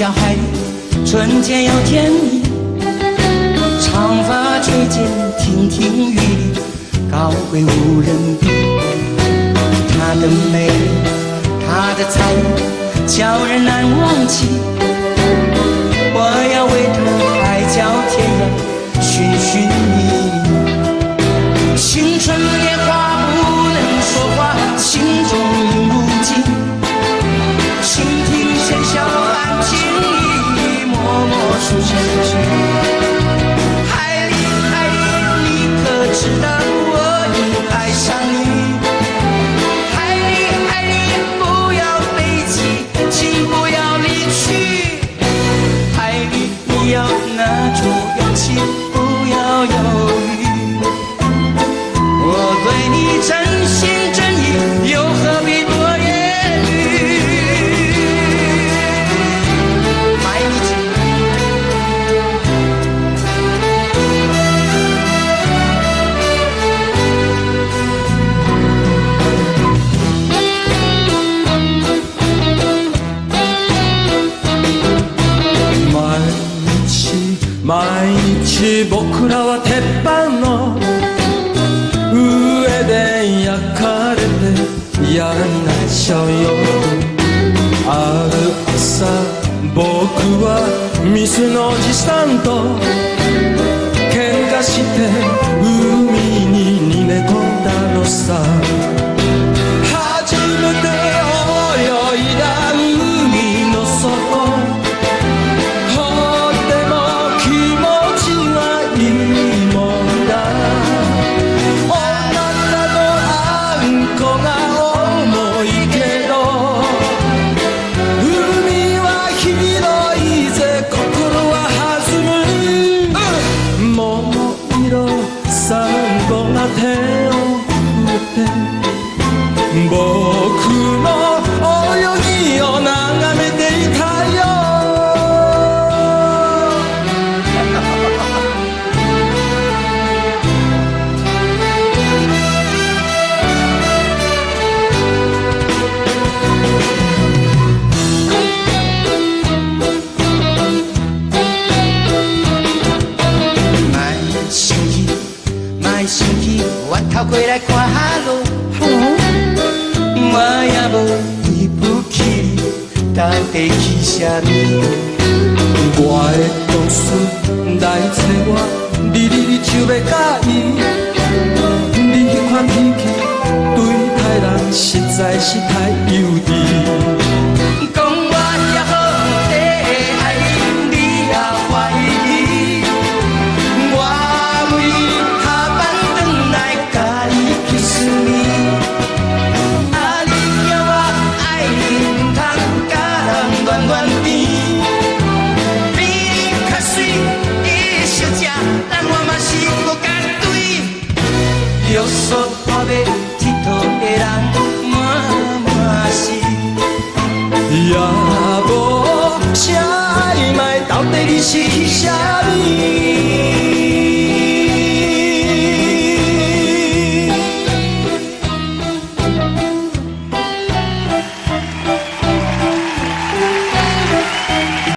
角海里，春天又甜蜜。长发垂肩，亭亭玉立，高贵无人比。她的美丽，她的才艺，叫人难忘记。我要为她海角天涯，寻寻觅觅。青春年华不能说话，心中映如镜。倾听喧嚣，安静里默默数星。知道我已爱上你，海里不要飞起，请不要离去。海里你要拿出勇气，不要犹豫。我对你真心真意，又何必多言语？买不起。毎日僕らは鉄板の上で焼かれて嫌になっちゃうよ。ある朝僕は店のおじさんと喧嘩して海に逃げ込んだのさ。初めて泳いだ海の底、僕の泳ぎを眺めていたよ。卖心机，我头过来看哈喽。我也无记不起，到底去啥物？我的同事来找我，你就要介意。你迄款脾气，对待人实在是太幼稚。讲我也好地爱你，你也怀疑。我为下班转来甲你 kiss me。乱甜，比你较水的小姐，但我嘛是无敢对。约束我要佚佗的人满满是，也无啥暧昧，到底你是啥？